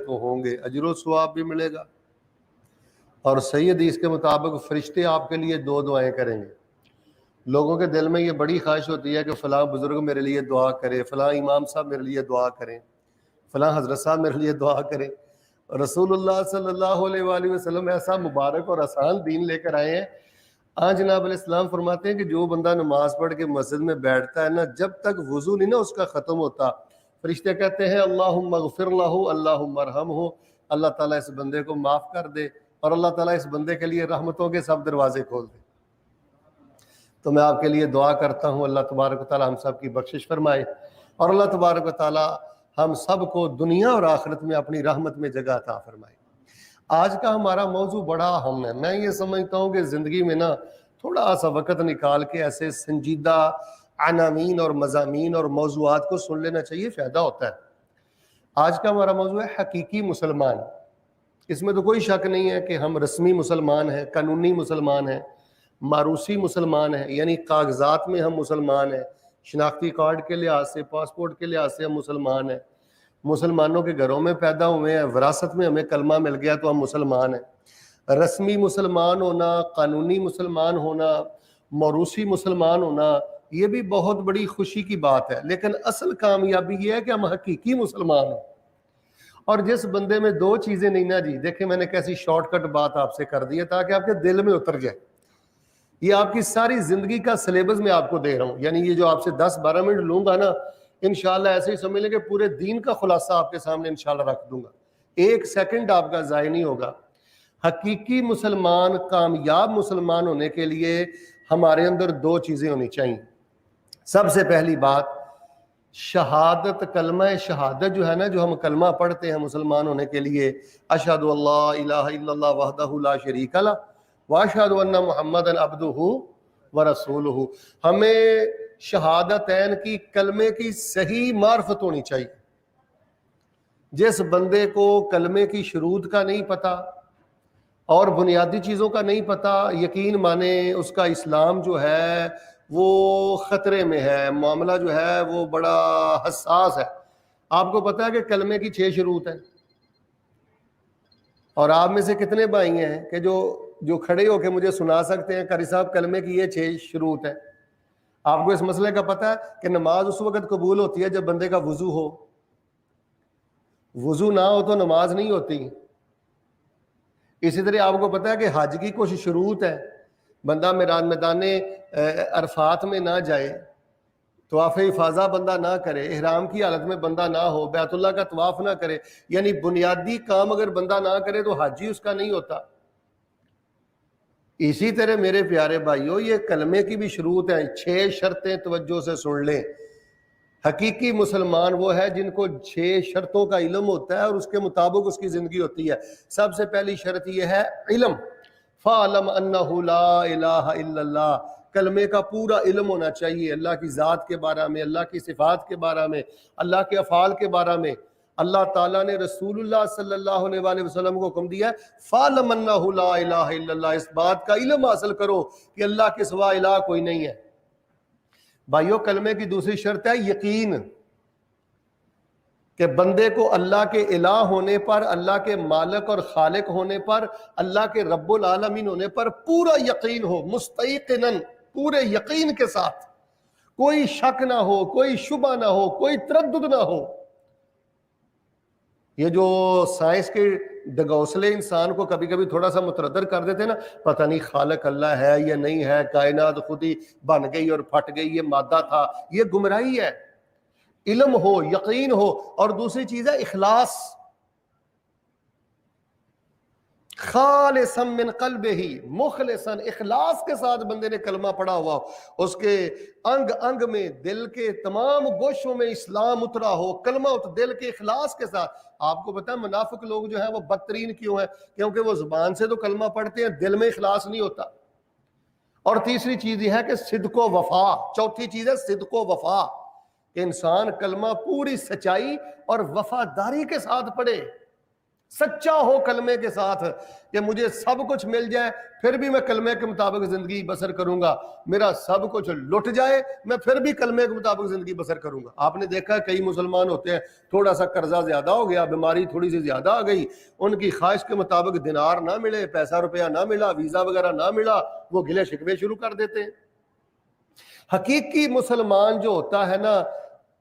تو ہوں گے، اجر و ثواب بھی ملے گا۔ اور صحیح حدیث کے مطابق فرشتے آپ کے لیے دو دعائیں کریں گے۔ لوگوں کے دل میں یہ بڑی خواہش ہوتی ہے کہ فلاں بزرگ میرے لیے دعا کرے، فلاں امام صاحب میرے لیے دعا کریں، فلاں حضرت صاحب میرے لیے دعا کریں۔ رسول اللہ صلی اللہ علیہ وآلہ وسلم ایسا مبارک اور آسان دین لے کر آئے ہیں۔ آج جناب علیہ السلام فرماتے ہیں کہ جو بندہ نماز پڑھ کے مسجد میں بیٹھتا ہے نا، جب تک وضو نہیں نا اس کا ختم ہوتا، فرشتے کہتے ہیں اللہم اغفر لہ اللہم ارحمہ، اللہ تعالیٰ اس بندے کو معاف کر دے، اور اللہ تعالیٰ اس بندے کے لیے رحمتوں کے سب دروازے کھول دے۔ تو میں آپ کے لیے دعا کرتا ہوں، اللہ تبارک و تعالیٰ ہم سب کی بخشش فرمائے، اور اللہ تبارک و تعالیٰ ہم سب کو دنیا اور آخرت میں اپنی رحمت میں جگہ عطا فرمائے۔ آج کا ہمارا موضوع بڑا اہم ہے۔ میں یہ سمجھتا ہوں کہ زندگی میں نا تھوڑا سا وقت نکال کے ایسے سنجیدہ عناوین اور مضامین اور موضوعات کو سن لینا چاہیے، فائدہ ہوتا ہے۔ آج کا ہمارا موضوع ہے حقیقی مسلمان۔ اس میں تو کوئی شک نہیں ہے کہ ہم رسمی مسلمان ہیں، قانونی مسلمان ہیں، معروسی مسلمان ہیں، یعنی کاغذات میں ہم مسلمان ہیں، شناختی کارڈ کے لحاظ سے، پاسپورٹ کے لحاظ سے ہم مسلمان ہیں، مسلمانوں کے گھروں میں پیدا ہوئے ہیں، وراثت میں ہمیں کلمہ مل گیا تو ہم مسلمان ہیں۔ رسمی مسلمان ہونا، قانونی مسلمان ہونا، موروثی مسلمان ہونا، یہ بھی بہت بڑی خوشی کی بات ہے، لیکن اصل کامیابی یہ ہے کہ ہم حقیقی مسلمان ہیں۔ اور جس بندے میں دو چیزیں نہیں نا جی، دیکھیں میں نے کیسی شارٹ کٹ بات آپ سے کر دی ہے تاکہ آپ کے دل میں اتر جائے۔ یہ آپ کی ساری زندگی کا سلیبس میں آپ کو دے رہا ہوں، یعنی یہ جو آپ سے 10-12 منٹ لوں گا نا، انشاءاللہ ایسے ہی سمجھ لیں کہ پورے دین کا خلاصہ آپ کے سامنے انشاءاللہ رکھ دوں گا، ایک سیکنڈ آپ کا ضائع نہیں ہوگا۔ حقیقی مسلمان، کامیاب مسلمان ہونے کے لیے ہمارے اندر دو چیزیں ہونی چاہیے۔ سب سے پہلی بات، شہادت، کلمہ شہادت جو ہے نا، جو ہم کلمہ پڑھتے ہیں مسلمان ہونے کے لیے، اشہد ان لا الہ الا اللہ وحدہ لا شریک لہ واشہد ان محمدًا عبدہ ورسولہ، ہمیں شہادتین کی، کلمے کی صحیح معرفت ہونی چاہیے۔ جس بندے کو کلمے کی شروط کا نہیں پتہ اور بنیادی چیزوں کا نہیں پتہ، یقین مانے اس کا اسلام جو ہے وہ خطرے میں ہے، معاملہ جو ہے وہ بڑا حساس ہے۔ آپ کو پتہ ہے کہ کلمے کی 6 شروط ہیں، اور آپ میں سے کتنے بھائی ہیں کہ جو کھڑے ہو کے مجھے سنا سکتے ہیں قاری صاحب کلمے کی یہ 6 شروط ہیں؟ آپ کو اس مسئلے کا پتہ ہے کہ نماز اس وقت قبول ہوتی ہے جب بندے کا وضو ہو، وضو نہ ہو تو نماز نہیں ہوتی۔ اسی طرح آپ کو پتہ ہے کہ حج کی کچھ شروط ہے، بندہ میدان عرفات میں نہ جائے، طواف افاضہ بندہ نہ کرے، احرام کی حالت میں بندہ نہ ہو، بیت اللہ کا طواف نہ کرے، یعنی بنیادی کام اگر بندہ نہ کرے تو حج ہی اس کا نہیں ہوتا۔ اسی طرح میرے پیارے بھائیوں، یہ کلمے کی بھی شروط ہیں، 6 شرطیں توجہ سے سن لیں۔ حقیقی مسلمان وہ ہے جن کو 6 شرطوں کا علم ہوتا ہے اور اس کے مطابق اس کی زندگی ہوتی ہے۔ سب سے پہلی شرط یہ ہے علم، فَعْلَمْ أَنَّهُ لَا إِلَٰهَ إِلَّا اللَّهُ، کلمے کا پورا علم ہونا چاہیے، اللہ کی ذات کے بارے میں، اللہ کی صفات کے بارے میں، اللہ کے افعال کے بارے میں۔ اللہ تعالیٰ نے رسول اللہ صلی اللہ علیہ وآلہ وسلم کو حکم دیا ہے فَعْلَمْ أَنَّهُ لَا إِلَٰهَ إِلَّا اللَّهُ، اس بات کا علم حاصل کرو کہ اللہ کے سوا الہ کوئی نہیں ہے۔ بھائیو، کلمے کی دوسری شرط ہے یقین، کہ بندے کو اللہ کے الہ ہونے پر، اللہ کے مالک اور خالق ہونے پر، اللہ کے رب العالمین ہونے پر پورا یقین ہو، مستیقناً، پورے یقین کے ساتھ، کوئی شک نہ ہو، کوئی شبہ نہ ہو، کوئی تردد نہ ہو۔ یہ جو سائنس کے ڈگوسلے انسان کو کبھی کبھی تھوڑا سا متردد کر دیتے ہیں نا، پتہ نہیں خالق اللہ ہے یا نہیں ہے، کائنات خود ہی بن گئی اور پھٹ گئی، یہ مادہ تھا، یہ گمراہی ہے۔ علم ہو، یقین ہو، اور دوسری چیز ہے اخلاص، خالصا من قلبہ، مخلصا، اخلاص کے ساتھ بندے نے کلمہ پڑھا ہوا ہو، اس کے انگ انگ میں، دل کے تمام گوشوں میں اسلام اترا ہو، کلمہ دل کے اخلاص کے ساتھ۔ آپ کو پتہ ہے منافق لوگ جو ہیں وہ بدترین کیوں ہیں؟ کیونکہ وہ زبان سے تو کلمہ پڑھتے ہیں، دل میں اخلاص نہیں ہوتا۔ اور تیسری چیز یہ ہے کہ صدق و وفا، چوتھی چیز ہے صدق و وفا، کہ انسان کلمہ پوری سچائی اور وفاداری کے ساتھ پڑھے۔ سچا ہو کلمے کے ساتھ کہ مجھے سب کچھ مل جائے پھر بھی میں کلمے کے مطابق زندگی بسر کروں گا، میرا سب کچھ لٹ جائے میں پھر بھی کلمے کے مطابق زندگی بسر کروں گا۔ آپ نے دیکھا کئی مسلمان ہوتے ہیں، تھوڑا سا قرضہ زیادہ ہو گیا، بیماری تھوڑی سی زیادہ آ گئی، ان کی خواہش کے مطابق دینار نہ ملے، پیسہ روپیہ نہ ملا، ویزا وغیرہ نہ ملا، وہ گلے شکوے شروع کر دیتے ہیں۔ حقیقی مسلمان جو ہوتا ہے نا،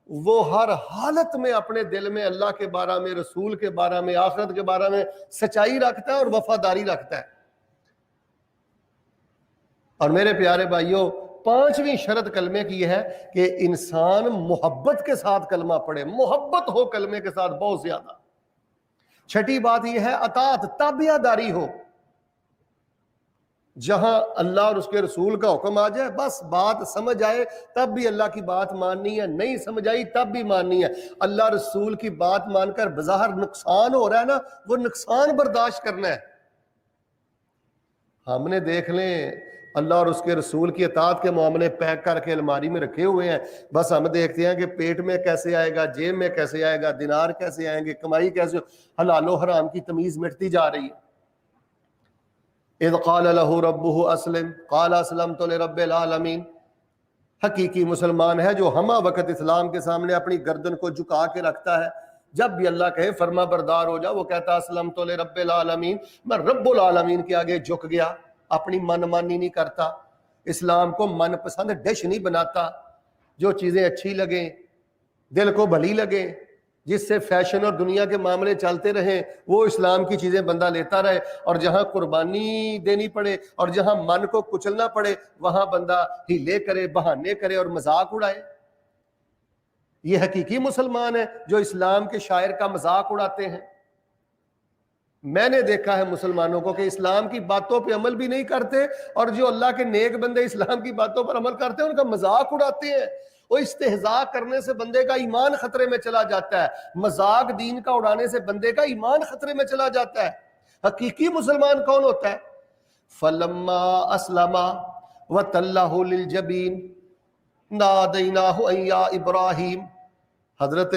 وہ ہر حالت میں اپنے دل میں اللہ کے بارے میں، رسول کے بارے میں، آخرت کے بارے میں سچائی رکھتا ہے اور وفاداری رکھتا ہے۔ اور میرے پیارے بھائیوں، 5ویں شرط کلمے کی ہے کہ انسان محبت کے ساتھ کلمہ پڑھے، محبت ہو کلمے کے ساتھ بہت زیادہ۔ 6ٹھی بات یہ ہے اطاعت، تابعہ داری ہو۔ جہاں اللہ اور اس کے رسول کا حکم آ جائے بس بات سمجھ آئے تب بھی اللہ کی بات ماننی ہے، نہیں سمجھ آئی تب بھی ماننی ہے۔ اللہ رسول کی بات مان کر بظاہر نقصان ہو رہا ہے نا، وہ نقصان برداشت کرنا ہے۔ ہم نے دیکھ لیں اللہ اور اس کے رسول کی اطاعت کے معاملے پیک کر کے الماری میں رکھے ہوئے ہیں، بس ہم دیکھتے ہیں کہ پیٹ میں کیسے آئے گا، جیب میں کیسے آئے گا، دینار کیسے آئیں گے، کمائی کیسے، حلال و حرام کی تمیز مٹتی جا رہی ہے۔ اذ قال له ربه اسلم قال اسلمت لرب العالمین۔ حقیقی مسلمان ہے جو ہمہ وقت اسلام کے سامنے اپنی گردن کو جھکا کے رکھتا ہے، جب بھی اللہ کہے فرما بردار ہو جا، وہ کہتا اسلمت لرب العالمین، میں رب العالمین کے آگے جھک گیا، اپنی من مانی نہیں کرتا، اسلام کو من پسند ڈش نہیں بناتا، جو چیزیں اچھی لگیں، دل کو بھلی لگیں، جس سے فیشن اور دنیا کے معاملے چلتے رہیں، وہ اسلام کی چیزیں بندہ لیتا رہے، اور جہاں قربانی دینی پڑے اور جہاں من کو کچلنا پڑے وہاں بندہ ہیلے کرے، بہانے کرے اور مذاق اڑائے۔ یہ حقیقی مسلمان ہے جو اسلام کے شاعر کا مذاق اڑاتے ہیں۔ میں نے دیکھا ہے مسلمانوں کو کہ اسلام کی باتوں پہ عمل بھی نہیں کرتے، اور جو اللہ کے نیک بندے اسلام کی باتوں پر عمل کرتے ہیں ان کا مذاق اڑاتے ہیں۔ وہ استہزاء کرنے سے بندے کا ایمان خطرے میں چلا جاتا ہے، مذاق دین کا اڑانے سے بندے کا ایمان خطرے میں چلا جاتا ہے۔ حقیقی مسلمان کون ہوتا ہے؟ فلما اسلم وتلہ للجبین نادیناہ ان یا ابراہیم۔ حضرت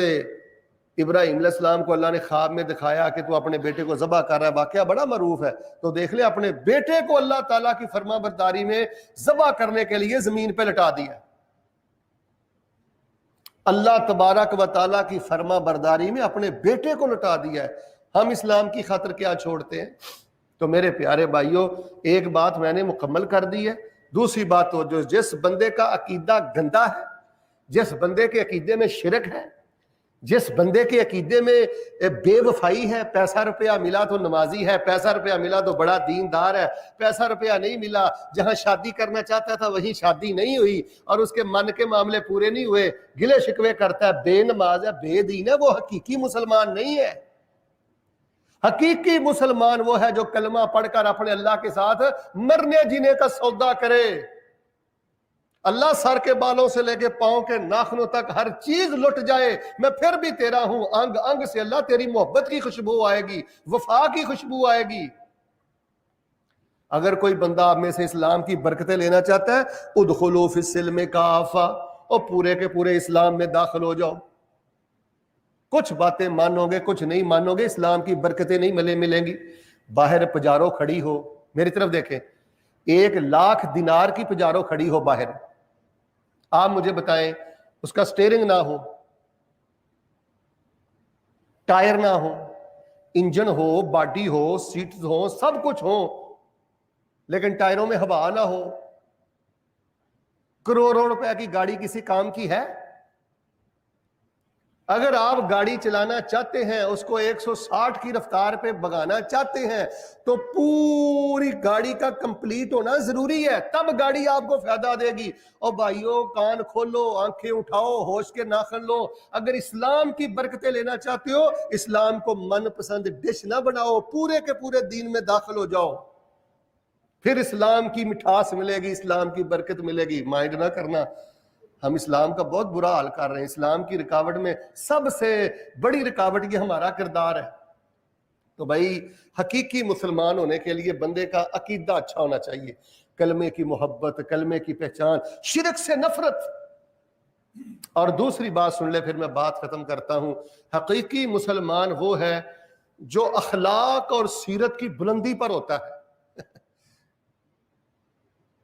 ابراہیم علیہ السلام کو اللہ نے خواب میں دکھایا کہ تو اپنے بیٹے کو ذبح کر رہا ہے، واقعہ بڑا معروف ہے، تو دیکھ لے اپنے بیٹے کو اللہ تعالیٰ کی فرما برداری میں ذبح کرنے کے لیے زمین پہ لٹا دیا۔ اللہ تبارک و تعالیٰ کی فرما برداری میں اپنے بیٹے کو لٹا دیا ہے، ہم اسلام کی خاطر کیا چھوڑتے ہیں؟ تو میرے پیارے بھائیوں، ایک بات میں نے مکمل کر دی ہے، دوسری بات تو جو جس بندے کا عقیدہ گندا ہے، جس بندے کے عقیدے میں شرک ہے، جس بندے کے عقیدے میں بے وفائی ہے، پیسہ روپیہ ملا تو نمازی ہے، پیسہ روپیہ ملا تو بڑا دیندار ہے، پیسہ روپیہ نہیں ملا، جہاں شادی کرنا چاہتا تھا وہیں شادی نہیں ہوئی اور اس کے من کے معاملے پورے نہیں ہوئے، گلے شکوے کرتا ہے، بے نماز ہے، بے دین ہے، وہ حقیقی مسلمان نہیں ہے۔ حقیقی مسلمان وہ ہے جو کلمہ پڑھ کر اپنے اللہ کے ساتھ مرنے جینے کا سودا کرے۔ اللہ سر کے بالوں سے لے کے پاؤں کے ناخنوں تک ہر چیز لٹ جائے، میں پھر بھی تیرا ہوں، انگ انگ سے اللہ تیری محبت کی خوشبو آئے گی، وفا کی خوشبو آئے گی۔ اگر کوئی بندہ آپ میں سے اسلام کی برکتیں لینا چاہتا ہے، ادخلوا فی السلم کافہ، اور پورے کے پورے اسلام میں داخل ہو جاؤ۔ کچھ باتیں مانو گے، کچھ نہیں مانو گے، اسلام کی برکتیں نہیں ملیں گی۔ باہر پجارو کھڑی ہو، میری طرف دیکھیں، 1,00,000 دینار کی پجارو کھڑی ہو باہر، آپ مجھے بتائیں اس کا سٹیئرنگ نہ ہو، ٹائر نہ ہو، انجن ہو، باڈی ہو، سیٹز ہو، سب کچھ ہو، لیکن ٹائروں میں ہوا نہ ہو، کروڑوں روپے کی گاڑی کسی کام کی ہے؟ اگر آپ گاڑی چلانا چاہتے ہیں، اس کو 160 کی رفتار پہ بھگانا چاہتے ہیں، تو پوری گاڑی کا کمپلیٹ ہونا ضروری ہے، تب گاڑی آپ کو فائدہ دے گی۔ اور بھائیو کان کھولو، آنکھیں اٹھاؤ، ہوش کے ناخن لو، اگر اسلام کی برکتیں لینا چاہتے ہو، اسلام کو من پسند ڈش نہ بناؤ، پورے کے پورے دین میں داخل ہو جاؤ، پھر اسلام کی مٹھاس ملے گی، اسلام کی برکت ملے گی۔ مائنڈ نہ کرنا، ہم اسلام کا بہت برا حال کر رہے ہیں۔ اسلام کی رکاوٹ میں سب سے بڑی رکاوٹ یہ ہمارا کردار ہے۔ تو بھائی حقیقی مسلمان ہونے کے لیے بندے کا عقیدہ اچھا ہونا چاہیے، کلمے کی محبت، کلمے کی پہچان، شرک سے نفرت۔ اور دوسری بات سن لے، پھر میں بات ختم کرتا ہوں۔ حقیقی مسلمان وہ ہے جو اخلاق اور سیرت کی بلندی پر ہوتا ہے.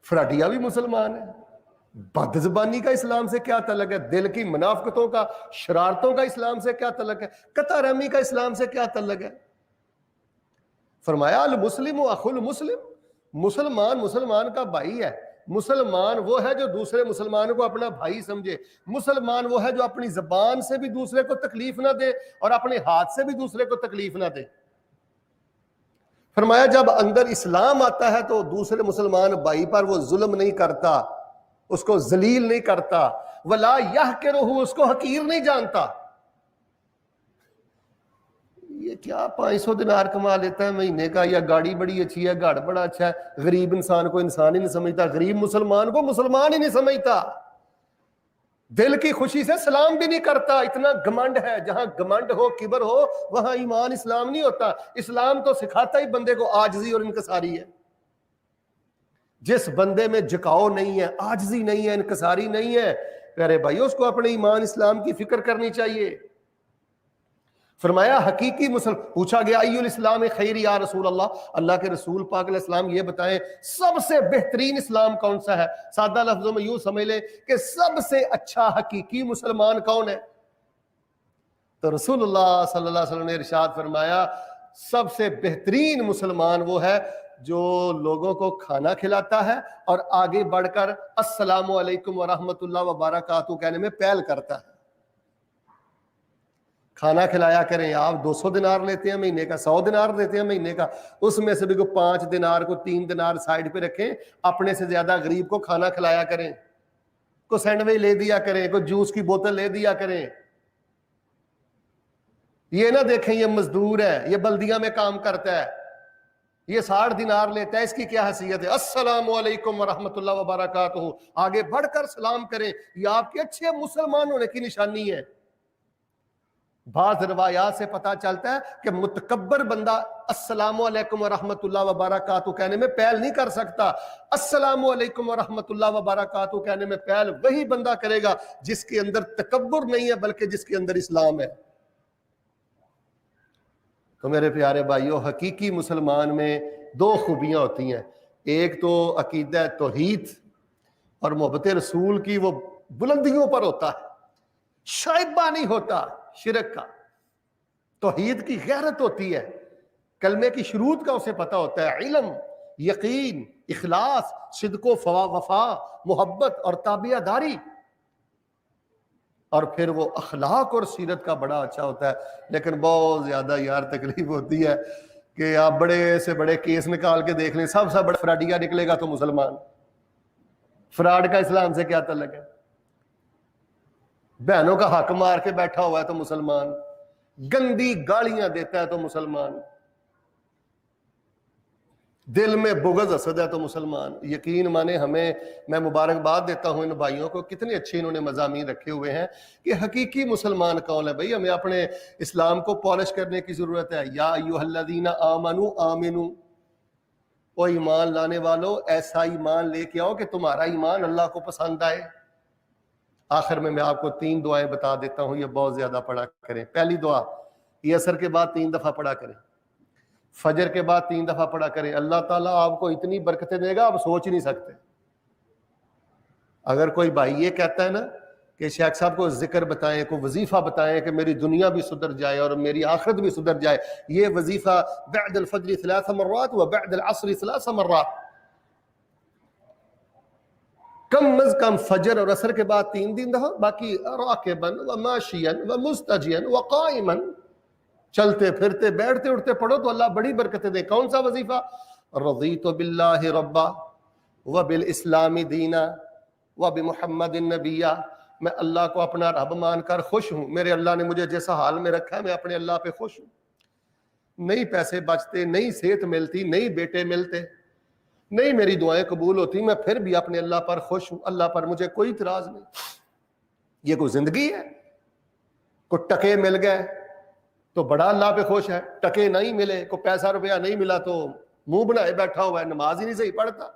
فراڈیا بھی مسلمان ہے. بد زبانی کا اسلام سے کیا تعلق ہے؟ دل کی منافقتوں کا، شرارتوں کا اسلام سے کیا تعلق ہے؟ قطع رحمی کا اسلام سے کیا تعلق ہے؟ فرمایا المسلم اخو المسلم، مسلمان مسلمان کا بھائی ہے. مسلمان وہ ہے جو دوسرے مسلمان کو اپنا بھائی سمجھے. مسلمان وہ ہے جو اپنی زبان سے بھی دوسرے کو تکلیف نہ دے اور اپنے ہاتھ سے بھی دوسرے کو تکلیف نہ دے. فرمایا جب اندر اسلام آتا ہے تو دوسرے مسلمان بھائی پر وہ ظلم نہیں کرتا، اس کو ذلیل نہیں کرتا. ولا یحقرہ، اس کو حقیر نہیں جانتا. یہ کیا 500 دینار کما لیتا ہے مہینے کا، یا گاڑی بڑی اچھی ہے، گھر بڑا اچھا ہے. غریب انسان کو انسان ہی نہیں سمجھتا، غریب مسلمان کو مسلمان ہی نہیں سمجھتا. دل کی خوشی سے سلام بھی نہیں کرتا. اتنا گھمنڈ ہے. جہاں گھمنڈ ہو، کبر ہو، وہاں ایمان اسلام نہیں ہوتا. اسلام تو سکھاتا ہی بندے کو عاجزی اور انکساری ہے. جس بندے میں جھکاؤ نہیں ہے، عاجزی نہیں ہے، انکساری نہیں ہے، پیارے بھائی اس کو اپنے ایمان اسلام کی فکر کرنی چاہیے. فرمایا حقیقی مسلم، پوچھا گیا ای الاسلام خیر یا رسول اللہ، اللہ کے رسول پاک علیہ السلام یہ بتائیں سب سے بہترین اسلام کون سا ہے؟ سادہ لفظوں میں یوں سمجھ لیں کہ سب سے اچھا حقیقی مسلمان کون ہے؟ تو رسول اللہ صلی اللہ علیہ وسلم نے ارشاد فرمایا سب سے بہترین مسلمان وہ ہے جو لوگوں کو کھانا کھلاتا ہے اور آگے بڑھ کر السلام علیکم ورحمۃ اللہ وبرکاتہ کہنے میں پہل کرتا ہے. کھانا کھلایا کریں. آپ 200 دینار لیتے ہیں مہینے کا، 100 دینار لیتے ہیں مہینے کا، اس میں سے بھی کو 5 دینار کو 3 دینار سائڈ پہ رکھیں، اپنے سے زیادہ غریب کو کھانا کھلایا کریں، کو سینڈوچ لے دیا کریں، کو جوس کی بوتل لے دیا کریں. یہ نہ دیکھیں یہ مزدور ہے، یہ بلدیہ میں کام کرتا ہے، یہ 60 دینار لیتا ہے، اس کی کیا حیثیت ہے؟ السلام علیکم ورحمۃ اللہ وبرکاتہ آگے بڑھ کر سلام کریں. یہ آپ کے اچھے مسلمان ہونے کی نشانی ہے. بعض روایات سے پتا چلتا ہے کہ متکبر بندہ السلام علیکم ورحمۃ اللہ وبرکاتہ کہنے میں پہل نہیں کر سکتا. السلام علیکم ورحمۃ اللہ وبرکاتہ کہنے میں پہل وہی بندہ کرے گا جس کے اندر تکبر نہیں ہے بلکہ جس کے اندر اسلام ہے. تو میرے پیارے بھائیوں، حقیقی مسلمان میں 2 خوبیاں ہوتی ہیں. ایک تو عقیدہ توحید اور محبت رسول کی وہ بلندیوں پر ہوتا ہے، شائبہ نہیں ہوتا شرک کا. توحید کی غیرت ہوتی ہے، کلمے کی شروط کا اسے پتہ ہوتا ہے، علم، یقین، اخلاص، صدق و وفا، محبت اور تابعہ داری. اور پھر وہ اخلاق اور سیرت کا بڑا اچھا ہوتا ہے. لیکن بہت زیادہ یار تکلیف ہوتی ہے کہ آپ بڑے سے بڑے کیس نکال کے دیکھ لیں، سب سے بڑا فراڈیا نکلے گا تو مسلمان. فراڈ کا اسلام سے کیا تعلق ہے؟ بہنوں کا حق مار کے بیٹھا ہوا ہے تو مسلمان، گندی گالیاں دیتا ہے تو مسلمان، دل میں بغض حسد ہے تو مسلمان. یقین مانے ہمیں، میں مبارکباد دیتا ہوں ان بھائیوں کو، کتنے اچھے انہوں نے مضامین رکھے ہوئے ہیں کہ حقیقی مسلمان کون ہے. بھائی ہمیں اپنے اسلام کو پالش کرنے کی ضرورت ہے. یا ایھا الذین آمنوا آمنوا، او ایمان لانے والو ایسا ایمان لے کے آؤ کہ تمہارا ایمان اللہ کو پسند آئے. آخر میں آپ کو 3 دعائیں بتا دیتا ہوں، یہ بہت زیادہ پڑھا کریں. پہلی دعا یہ عصر کے بعد 3 دفعہ پڑھا کریں، فجر کے بعد 3 دفعہ پڑھا کریں. اللہ تعالیٰ آپ کو اتنی برکتیں دے گا آپ سوچ نہیں سکتے. اگر کوئی بھائی یہ کہتا ہے نا کہ شیخ صاحب کو ذکر بتائیں، کو وظیفہ بتائیں کہ میری دنیا بھی سدھر جائے اور میری آخرت بھی سدھر جائے، یہ وظیفہ بعد الفجر 3 مرات و بعد العصر 3 مرات، کم از کم فجر اور عصر کے بعد 3 دفعہ، باقی راکبا و ماشیا و مستجیا و قائما، چلتے پھرتے بیٹھتے اٹھتے پڑھو تو اللہ بڑی برکتیں دے. کون سا وظیفہ؟ رضیت باللہ ربا و بالاسلام دینا و بمحمد نبیا، میں اللہ کو اپنا رب مان کر خوش ہوں. میرے اللہ نے مجھے جیسا حال میں رکھا ہے میں اپنے اللہ پہ خوش ہوں. نہیں پیسے بچتے، نہیں صحت ملتی، نہیں بیٹے ملتے، نہیں میری دعائیں قبول ہوتی، میں پھر بھی اپنے اللہ پر خوش ہوں. اللہ پر مجھے کوئی اعتراض نہیں. یہ کوئی زندگی ہے؟ کوئی ٹکے مل گئے تو بڑا اللہ پہ خوش ہے، ٹکے نہیں ملے، کوئی پیسہ روپیہ نہیں ملا تو منہ بنائے بیٹھا ہوا ہے، نماز ہی نہیں صحیح پڑھتا.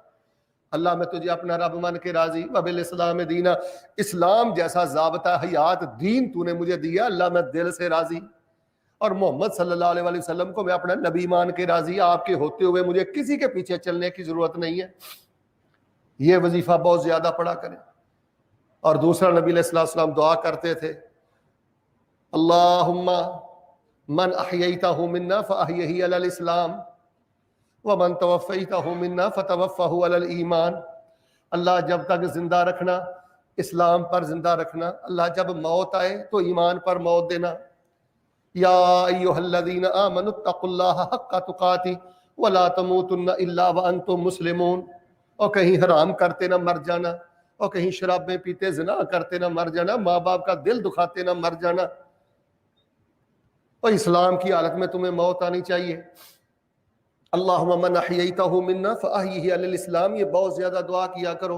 اللہ میں تجھے اپنا رب مان کے راضی، وبالاسلام دینا، اسلام جیسا ضابطہ حیات دین تو نے مجھے دیا، اللہ میں دل سے راضی. اور محمد صلی اللہ علیہ وسلم کو میں اپنا نبی مان کے راضی، آپ کے ہوتے ہوئے مجھے کسی کے پیچھے چلنے کی ضرورت نہیں ہے. یہ وظیفہ بہت زیادہ پڑھا کریں. اور دوسرا نبی علیہ السلام دعا کرتے تھے، اللہم من احییتہ منا فاحیہ علی الاسلام ومن توفیتہ منا فتوفہ علی الایمان. اللہ جب تک زندہ رکھنا اسلام پر زندہ رکھنا، اللہ جب موت آئے تو ایمان پر موت دینا. یا ایھا الذین آمنوا اتقوا اللہ حق تقاتہ ولا تموتن الا وانتم مسلمون. اور کہیں حرام کرتے نہ مر جانا، اور کہیں شرابیں پیتے زنا کرتے نہ مر جانا، ماں باپ کا دل دکھاتے نہ مر جانا. اور اسلام کی حالت میں تمہیں موت آنی چاہیے. اللہم من احییتہ منا فاحیہ علی الاسلام. یہ بہت زیادہ دعا کیا کرو.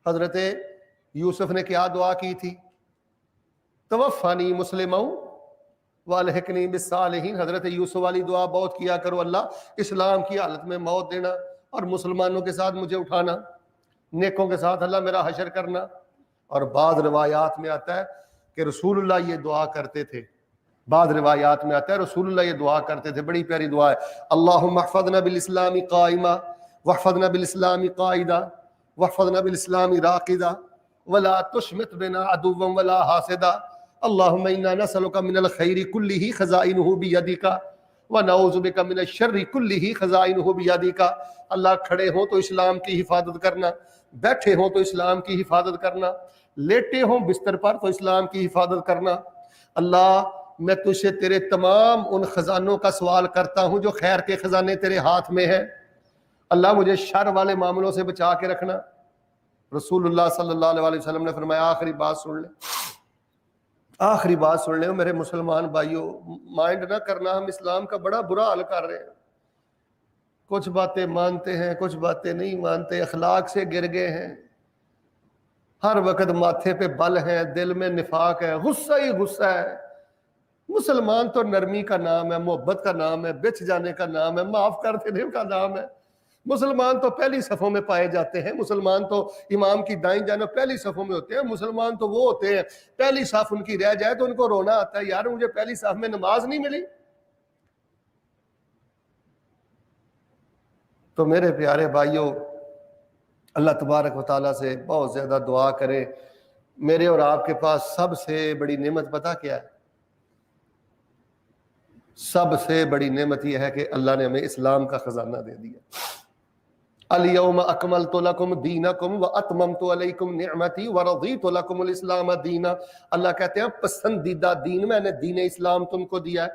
حضرت یوسف نے کیا دعا کی تھی؟ توفانی مسلما والحقنی بالصالحین. حضرت یوسف والی دعا بہت کیا کرو، اللہ اسلام کی حالت میں موت دینا اور مسلمانوں کے ساتھ مجھے اٹھانا، نیکوں کے ساتھ اللہ میرا حشر کرنا. اور بعض روایات میں آتا ہے کہ رسول اللہ یہ دعا کرتے تھے. بعض روایات میں آتا ہے رسول اللہ یہ دعا کرتے تھے، بڑی پیاری دعا ہے. اللہم احفظنا بالاسلام قائما واحفظنا بالاسلام قائدا واحفظنا بالاسلام راقدا ولا تشمت بنا عدوا ولا حاسدا. اللہم انا نسألک من الخیر کلہ خزائنہ بیدک ونعوذ بک من الشر کلہ خزائنہ بیدک. اللہ کھڑے ہوں تو اسلام کی حفاظت کرنا، بیٹھے ہوں تو اسلام کی حفاظت کرنا، لیٹے ہوں بستر پر تو اسلام کی حفاظت کرنا. اللہ میں تجھ سے تیرے تمام ان خزانوں کا سوال کرتا ہوں جو خیر کے خزانے تیرے ہاتھ میں ہیں. اللہ مجھے شر والے معاملوں سے بچا کے رکھنا. رسول اللہ صلی اللہ علیہ وسلم نے فرمایا آخری بات سن لیں، آخری بات سن لیں میرے مسلمان بھائیوں، مائنڈ نہ کرنا، ہم اسلام کا بڑا برا حال کر رہے ہیں. کچھ باتیں مانتے ہیں، کچھ باتیں نہیں مانتے، اخلاق سے گر گئے ہیں، ہر وقت ماتھے پہ بل ہیں، دل میں نفاق ہے، غصہ ہی غصہ ہے. مسلمان تو نرمی کا نام ہے، محبت کا نام ہے، بچ جانے کا نام ہے، معاف کر دینے کا نام ہے. مسلمان تو پہلی صفوں میں پائے جاتے ہیں، مسلمان تو امام کی دائیں جانب پہلی صفوں میں ہوتے ہیں. مسلمان تو وہ ہوتے ہیں پہلی صف ان کی رہ جائے تو ان کو رونا آتا ہے، یار مجھے پہلی صف میں نماز نہیں ملی. تو میرے پیارے بھائیوں، اللہ تبارک و تعالیٰ سے بہت زیادہ دعا کریں. میرے اور آپ کے پاس سب سے بڑی نعمت پتہ کیا ہے؟ سب سے بڑی نعمت یہ ہے کہ اللہ نے ہمیں اسلام کا خزانہ دے دیا. الیوم اکملت لکم دینکم واتممت علیکم نعمتی ورضیت لکم الاسلام دینا. اللہ کہتے ہیں پسندیدہ دین میں نے دین اسلام تم کو دیا ہے.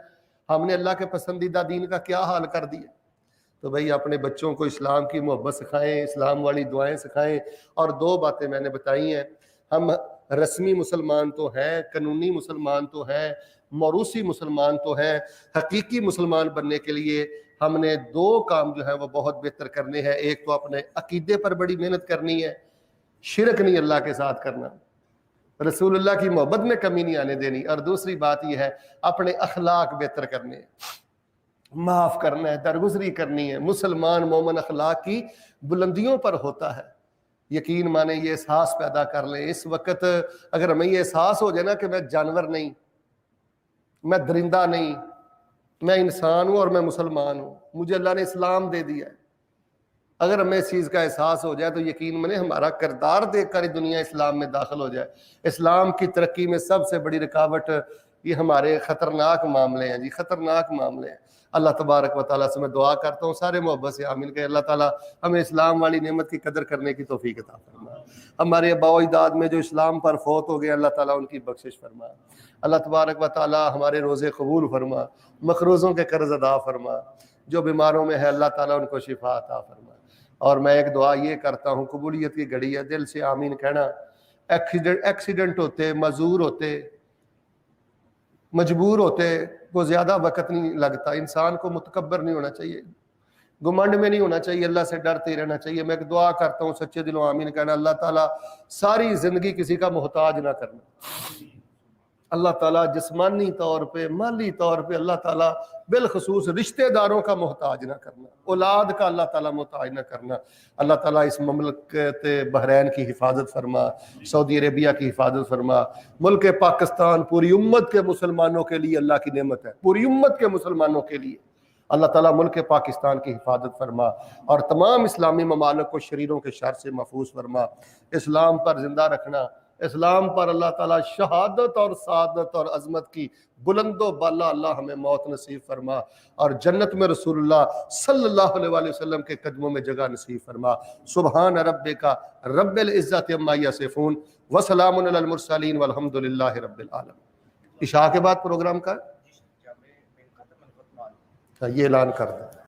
ہم نے اللہ کے پسندیدہ دین کا کیا حال کر دیا؟ تو بھئی اپنے بچوں کو اسلام کی محبت سکھائیں، اسلام والی دعائیں سکھائیں. اور دو باتیں میں نے بتائی ہیں، ہم رسمی مسلمان تو ہیں، قانونی مسلمان تو ہیں، موروثی مسلمان تو ہیں. حقیقی مسلمان بننے کے لیے ہم نے دو کام جو ہیں وہ بہت بہتر کرنے ہیں. ایک تو اپنے عقیدے پر بڑی محنت کرنی ہے، شرک نہیں اللہ کے ساتھ کرنا، رسول اللہ کی محبت میں کمی نہیں آنے دینی. اور دوسری بات یہ ہے اپنے اخلاق بہتر کرنے ہیں، معاف کرنا ہے، درگزری کرنی ہے. مسلمان مومن اخلاق کی بلندیوں پر ہوتا ہے. یقین مانیں، یہ احساس پیدا کر لیں. اس وقت اگر ہمیں یہ احساس ہو جائے نا کہ میں جانور نہیں، میں درندہ نہیں، میں انسان ہوں اور میں مسلمان ہوں، مجھے اللہ نے اسلام دے دیا ہے، اگر ہمیں اس چیز کا احساس ہو جائے تو یقین مانیں ہمارا کردار دیکھ کر دنیا اسلام میں داخل ہو جائے. اسلام کی ترقی میں سب سے بڑی رکاوٹ یہ ہمارے خطرناک معاملے ہیں جی، خطرناک معاملے ہیں. اللہ تبارک و تعالیٰ سے میں دعا کرتا ہوں سارے محبت سے آمین کہ اللہ تعالیٰ ہمیں اسلام والی نعمت کی قدر کرنے کی توفیق عطا فرمائے. ہمارے آباء و اجداد میں جو اسلام پر فوت ہو گئے اللہ تعالیٰ ان کی بخشش فرما. اللہ تبارک و تعالیٰ ہمارے روزے قبول فرما، مقروضوں کے قرض ادا فرما. جو بیماروں میں ہے اللہ تعالیٰ ان کو شفا عطا فرما. اور میں ایک دعا یہ کرتا ہوں، قبولیت کی گھڑی ہے، دل سے آمین کہنا. ایکسیڈنٹ ہوتے، معذور ہوتے، مجبور ہوتے کو زیادہ وقت نہیں لگتا. انسان کو متکبر نہیں ہونا چاہیے، گمنڈ میں نہیں ہونا چاہیے، اللہ سے ڈرتے ہی رہنا چاہیے. میں ایک دعا کرتا ہوں سچے دلوں آمین کہنا. اللہ تعالیٰ ساری زندگی کسی کا محتاج نہ کرنا، اللہ تعالیٰ جسمانی طور پہ، مالی طور پہ اللہ تعالیٰ بالخصوص رشتہ داروں کا محتاج نہ کرنا، اولاد کا اللہ تعالیٰ محتاج نہ کرنا۔ اللہ تعالیٰ اس مملکت بحرین کی حفاظت فرما، سعودی عربیہ کی حفاظت فرما، ملک پاکستان پوری امت کے مسلمانوں کے لیے اللہ کی نعمت ہے، پوری امت کے مسلمانوں کے لیے اللہ تعالیٰ ملک پاکستان کی حفاظت فرما، اور تمام اسلامی ممالک کو شریروں کے شر سے محفوظ فرما، اسلام پر زندہ رکھنا، اسلام پر اللہ تعالیٰ شہادت اور سعادت اور عظمت کی بلند و بالا اللہ ہمیں موت نصیب فرما، اور جنت میں رسول اللہ صلی اللہ علیہ وآلہ وسلم کے قدموں میں جگہ نصیب فرما۔ سبحان ربک رب العزت عما یصفون وسلام علی المرسلین والحمد للہ رب العالمین۔ عشاء کے بعد پروگرام کا ہے؟ یہ اعلان کر دیں۔